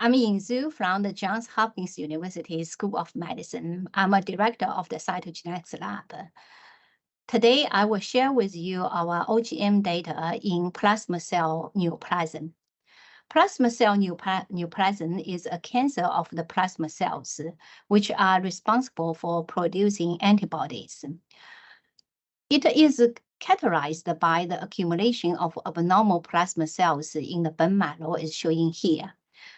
I'm Ying from the Johns Hopkins University School of Medicine. I'm a director of the Cytogenetics lab. Today, I will share with you our OGM data in plasma cell neoplasm. Plasma cell neoplasm is a cancer of the plasma cells, which are responsible for producing antibodies. It is characterized by the accumulation of abnormal plasma cells in the bone marrow, as shown here.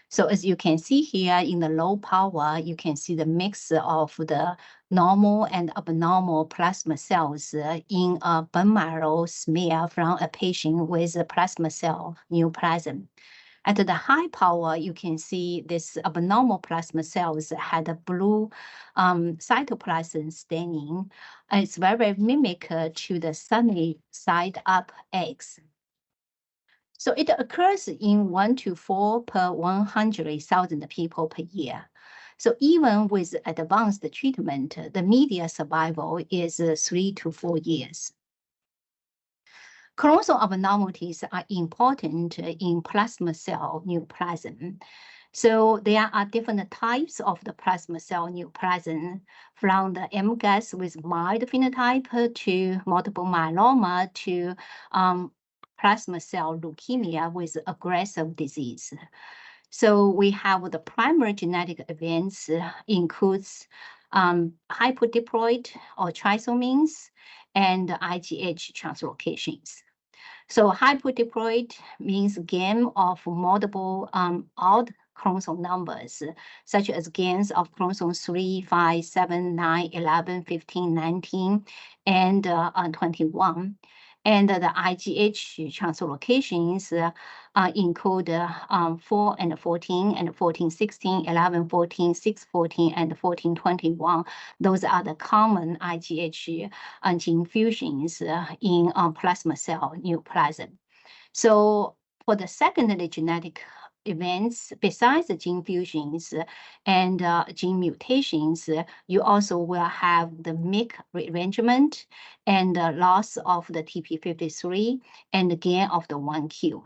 So as you can see here in the low power, you can see the mix of the normal and abnormal plasma cells in a bone marrow smear from a patient with a plasma cell neoplasm. At the high power, you can see this abnormal plasma cells had a blue cytoplasm staining. It's very mimic to the sunny side up eggs. So it occurs in 1 to 4 per 100,000 people per year. So even with advanced treatment, the median survival is 3 to 4 years. Chromosome abnormalities are important in plasma cell neoplasm. So there are different types of the plasma cell neoplasm, from the MGUS with mild phenotype to multiple myeloma to plasma cell leukemia with aggressive disease. So we have the primary genetic events includes hypodiploid or trisomies and IGH translocations. So hypodiploid means gain of multiple odd chromosome numbers, such as gains of chromosomes 3, 5, 7, 9, 11, 15, 19, and 21. And the IGH translocations include 4 and 14, and 14, 16, 11, 14, 6, 14, and 14, 21. Those are the common IGH gene fusions in plasma cell neoplasm. So for the secondary genetic events, besides the gene fusions and gene mutations, you also will have the MYC rearrangement and loss of the TP53 and the gain of the 1q.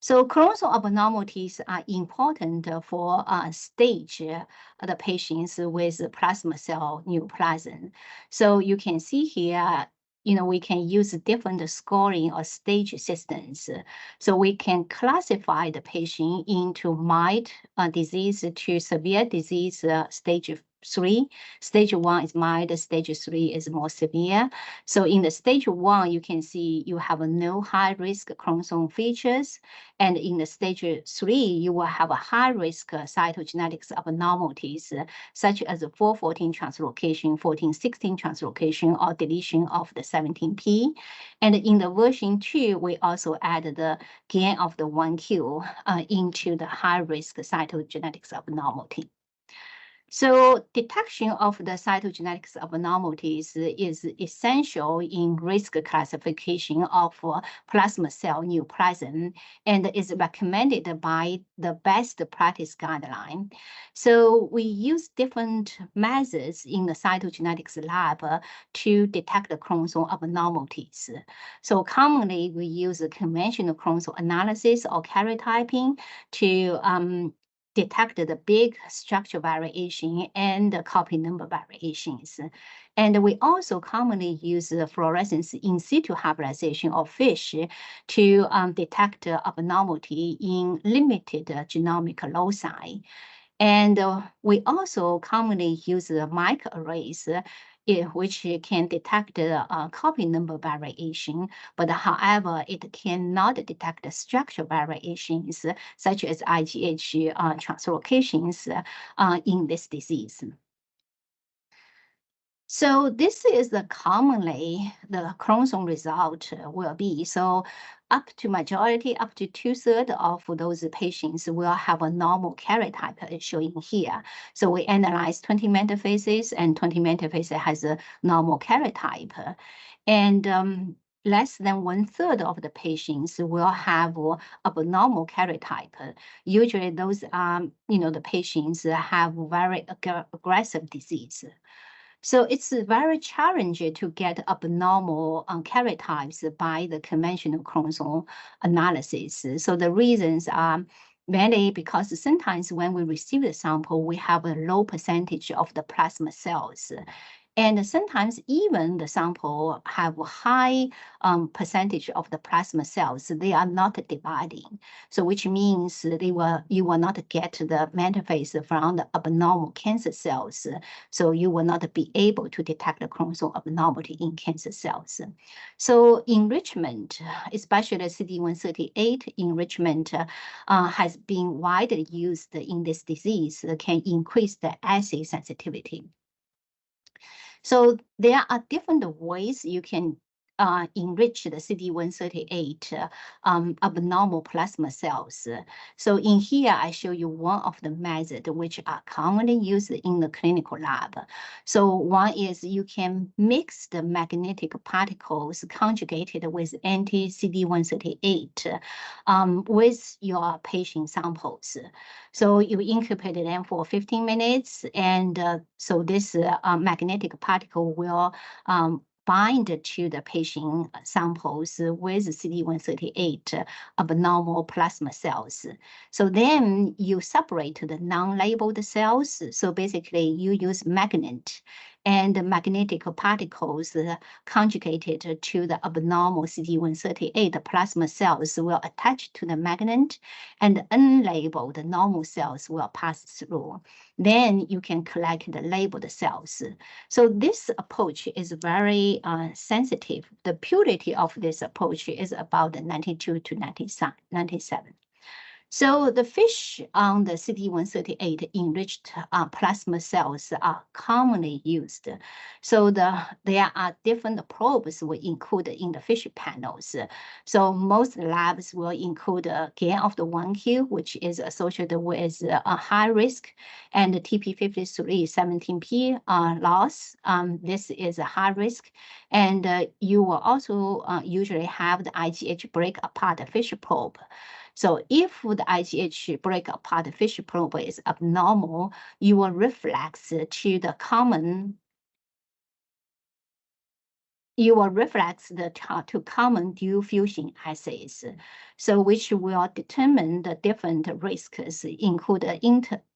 So chromosome abnormalities are important for stage the patients with plasma cell neoplasm. So you can see here, we can use different scoring or stage systems. So we can classify the patient into mild disease to severe disease stage 3. Stage 1 is mild, stage 3 is more severe. So in the stage 1, you can see you have no high-risk chromosome features. And in the stage 3, you will have a high-risk cytogenetics abnormalities, such as 414 translocation, 1416 translocation, or deletion of the 17p. And in the version 2, we also added the gain of the 1q into the high-risk cytogenetics abnormality. So detection of the cytogenetics abnormalities is essential in risk classification of plasma cell neoplasm and is recommended by the best practice guideline. So we use different methods in the cytogenetics lab to detect the chromosome abnormalities. So commonly we use a conventional chromosome analysis or karyotyping to detect the big structure variation and the copy number variations. And we also commonly use fluorescence in situ hybridization of fish to detect abnormality in limited genomic loci. And we also commonly use microarrays which can detect the copy number variation, but however, it cannot detect the structure variations such as IGH translocations in this disease. So this is commonly the chromosome result will be. So up to 2/3 of those patients will have a normal karyotype as shown here. So we analyze 20 metaphases, and 20 metaphases has a normal karyotype. And less than 1/3 of the patients will have abnormal karyotype. Usually those are, the patients have very aggressive disease. So it's very challenging to get abnormal karyotypes by the conventional chromosome analysis. So the reasons are mainly because sometimes when we receive the sample, we have a low percentage of the plasma cells. And sometimes even the sample have a high percentage of the plasma cells, they are not dividing. So which means you will not get the metaphase from the abnormal cancer cells. So you will not be able to detect the chromosome abnormality in cancer cells. So enrichment, especially CD138 enrichment, has been widely used in this disease, can increase the assay sensitivity. So there are different ways you can enrich the CD138 abnormal plasma cells. So in here, I show you one of the methods which are commonly used in the clinical lab. So one is you can mix the magnetic particles conjugated with anti-CD138 with your patient samples. So you incubate them for 15 minutes, and so this magnetic particle will bind to the patient samples with CD138 abnormal plasma cells. So then you separate the non-labeled cells. So basically you use magnet and magnetic particles conjugated to the abnormal CD138 plasma cells will attach to the magnet, and unlabeled normal cells will pass through. Then you can collect the labeled cells. So this approach is very sensitive. The purity of this approach is about 92 to 97. So the fish on the CD138 enriched plasma cells are commonly used. So there are different probes we include in the fish panels. So most labs will include a gain of the 1Q, which is associated with a high risk, and the TP53 17P loss. This is a high risk. And you will also usually have the IGH break apart fish probe. So if the IGH break apart fish probe is abnormal, you will reflex to the common to common dual fusion assays, so which will determine the different risks, include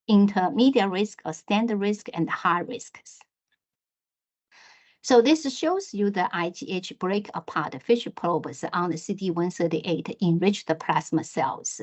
intermediate risk, or standard risk, and high risks. So this shows you the IGH break apart fish probes on the CD138 enriched plasma cells.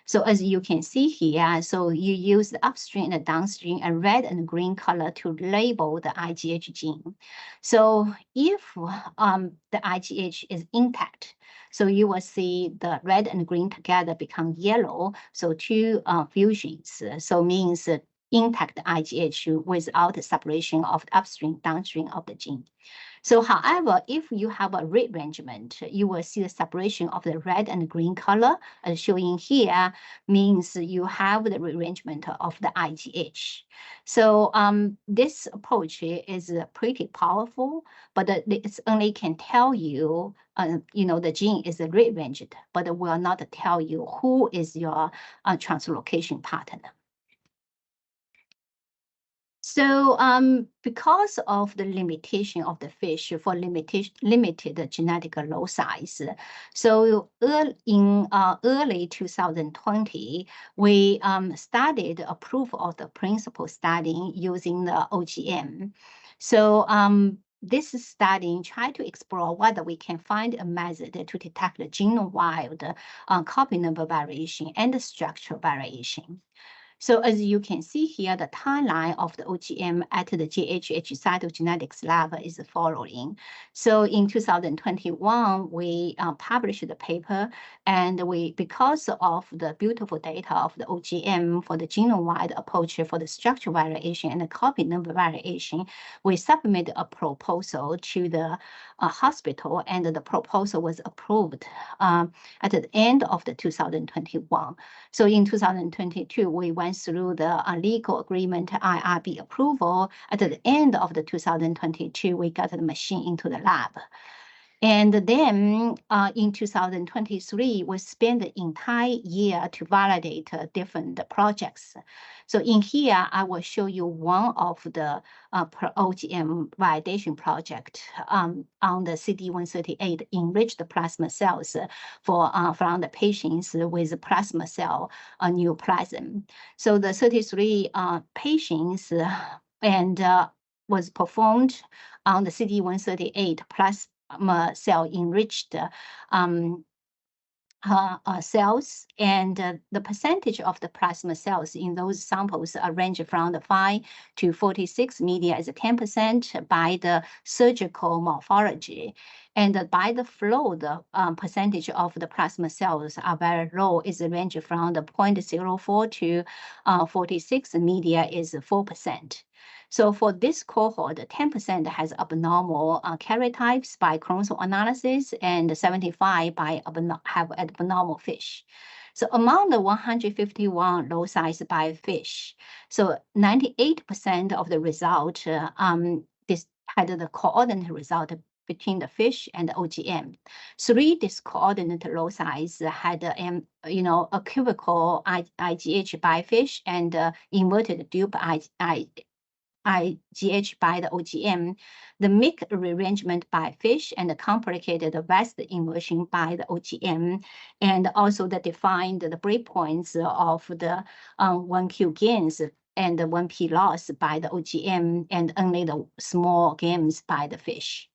So as you can see here, so you use the upstream and downstream and red and green color to label the IGH gene. So if the IGH is intact, so you will see the red and green together become yellow. So two fusions, so means intact IGH without separation of the upstream, downstream of the gene. So however, if you have a rearrangement, you will see the separation of the red and green color, as showing here, means you have the rearrangement of the IGH. So this approach is pretty powerful, but it only can tell you, the gene is rearranged, but it will not tell you who is your translocation partner. So because of the limitation of the fish for limited genetic loci, so in early 2020, we started a proof of the principle study using the OGM. So this study tried to explore whether we can find a method to detect the genome-wide copy number variation and the structural variation. So as you can see here, the timeline of the OGM at the GHH Cytogenetics lab is the following. So in 2021, we published the paper, and because of the beautiful data of the OGM for the genome-wide approach for the structural variation and the copy number variation, we submitted a proposal to the hospital, and the proposal was approved at the end of the 2021. So in 2022, we went through the legal agreement IRB approval. At the end of the 2022, we got the machine into the lab. And then in 2023, we spent the entire year to validate different projects. So in here, I will show you one of the OGM validation project on the CD138 enriched plasma cells from the patients with plasma cell neoplasm. So the 33 patients and was performed on the CD138 plasma cell enriched cells, and the percentage of the plasma cells in those samples range from the 5 to 46 media is 10% by the surgical morphology. And by the flow, the percentage of the plasma cells are very low. It's a range from the 0.04 to 46 media is 4%. So for this cohort, 10% has abnormal karyotypes by chromosome analysis, and 75 by have abnormal FISH. So among the 151 loci by FISH, so 98% of the result this had the coordinate result between the FISH and the OGM. 3 discoordinate loci had equivocal IGH by FISH and inverted dupe IGH by the OGM, the MYC rearrangement by FISH, and the complicated vast inversion by the OGM, and also the defined the breakpoints of the 1Q gains and the 1P loss by the OGM, and only the small gains by the FISH.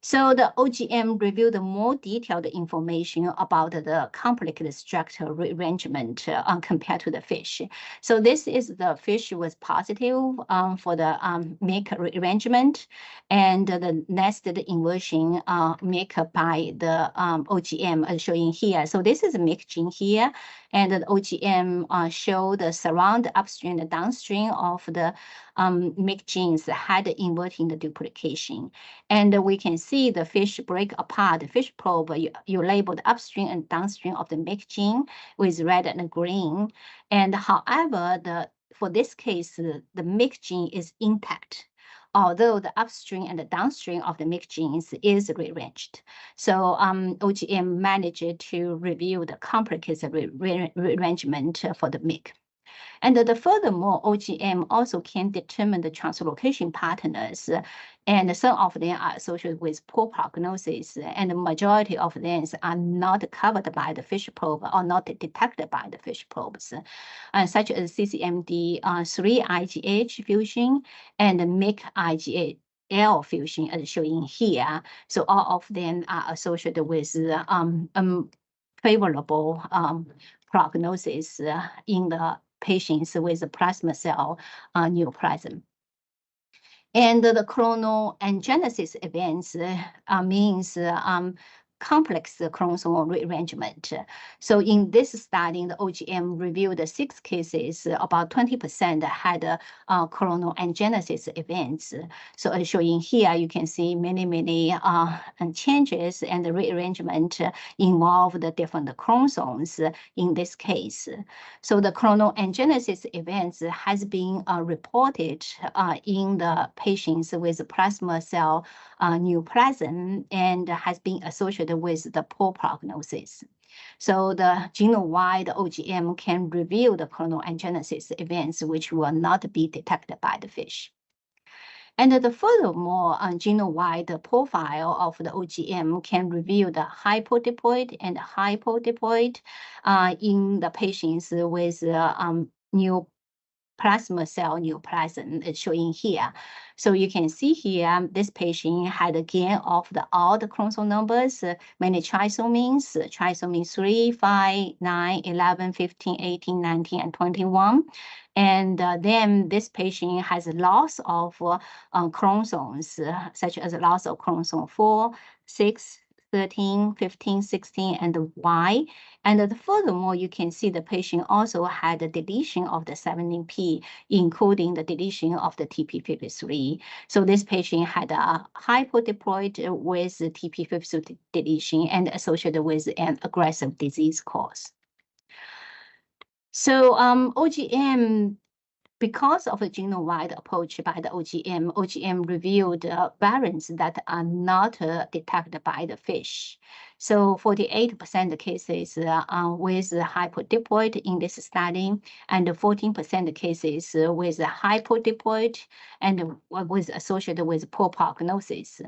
So the OGM reviewed more detailed information about the complicated structural rearrangement compared to the FISH. So this is the FISH was positive for the MYC rearrangement, and the nested inversion MYC by the OGM as showing here. So this is a MYC gene here, and the OGM show the surround upstream and downstream of the MYC genes had inverting the duplication. And we can see the FISH break apart. The FISH probe, you labeled upstream and downstream of the MYC gene with red and green. And however, for this case, the MYC gene is intact, although the upstream and the downstream of the MYC genes is rearranged. So OGM managed to review the complicated rearrangement for the MYC. And furthermore, OGM also can determine the translocation patterns, and some of them are associated with poor prognosis, and the majority of them are not covered by the FISH probe or not detected by the FISH probes, such as CCMD 3 IGH fusion and MYC IGH L fusion as shown here. So all of them are associated with favorable prognosis in the patients with plasma cell neoplasm. And the chrono and genesis events means complex chromosomal rearrangement. So in this study, the OGM reviewed 6 cases, about 20% had chrono and genesis events. So as shown here, you can see many changes, and the rearrangement involve the different chromosomes in this case. So the chrono and genesis events has been reported in the patients with plasma cell neoplasm, and has been associated with the poor prognosis. So the genome-wide OGM can reveal the chronogenesis events which will not be detected by the FISH. And furthermore, genome-wide profile of the OGM can reveal the hypodiploid and hypodiploid in the patients with plasma cell neoplasm is showing here. So you can see here, this patient had a gain of all the chromosome numbers, many trisomies, trisomy 3, 5, 9, 11, 15, 18, 19, and 21. And then this patient has a loss of chromosomes, such as a loss of chromosome 4, 6, 13, 15, 16, and Y. And furthermore, you can see the patient also had a deletion of the 17P, including the deletion of the TP53. So this patient had a hypodiploid with TP53 deletion and associated with an aggressive disease course. So OGM because of a genome-wide approach by the OGM revealed variants that are not detected by the fish. So 48% cases with hypodiploid in this study, and 14% cases with hypodiploid and was associated with poor prognosis.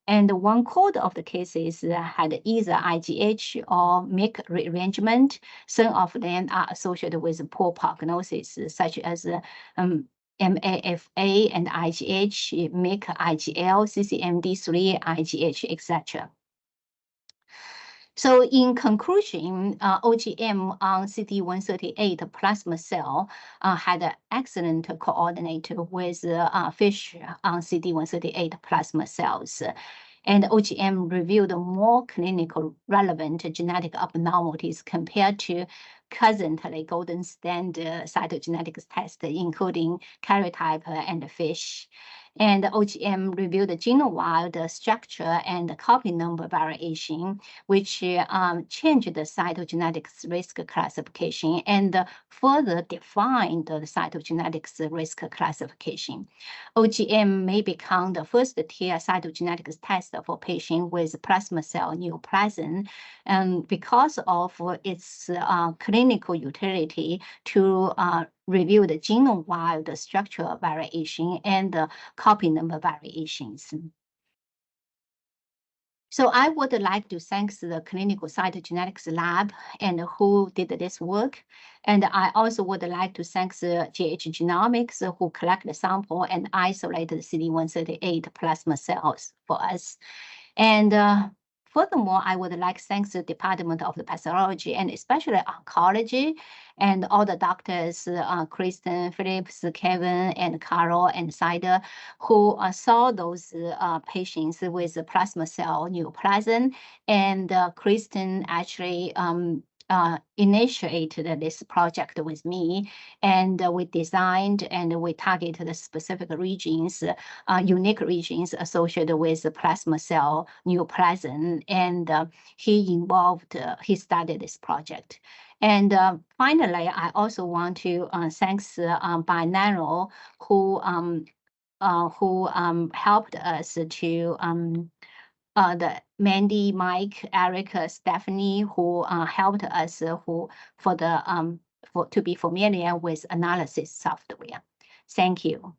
And 1/4 of the cases had either IGH or MYC rearrangement. Some of them are associated with poor prognosis, such as MAFA and IGH, MYC, IGL, CCMD3, IGH, etc. So in conclusion, OGM on CD138 plasma cell had an excellent coordinate with fish on CD138 plasma cells. And OGM revealed more clinical relevant genetic abnormalities compared to currently golden standard cytogenetics tests, including karyotype and fish. And OGM revealed the genome-wide structure and copy number variation, which changed the cytogenetics risk classification and further defined the cytogenetics risk classification. OGM may become the first-tier cytogenetics test for patients with plasma cell neoplasm, because of its clinical utility to review the genome-wide structural variation and the copy number variations. So I would like to thank the clinical cytogenetics lab and who did this work. And I also would like to thank the GH Genomics who collected the sample and isolated CD138 plasma cells for us. And furthermore, I would like to thank the Department of the Pathology and especially oncology and all the doctors, Kristen, Phillips, Kevin, and Carol, and Cider, who saw those patients with plasma cell neoplasm. And Kristen actually initiated this project with me, and we designed and we targeted the specific regions, unique regions associated with plasma cell neoplasm, and he started this project. And finally, I also want to thank Bionano who helped us to the Mandy, Mike, Eric, Stephanie, who helped us to be familiar with analysis software. Thank you.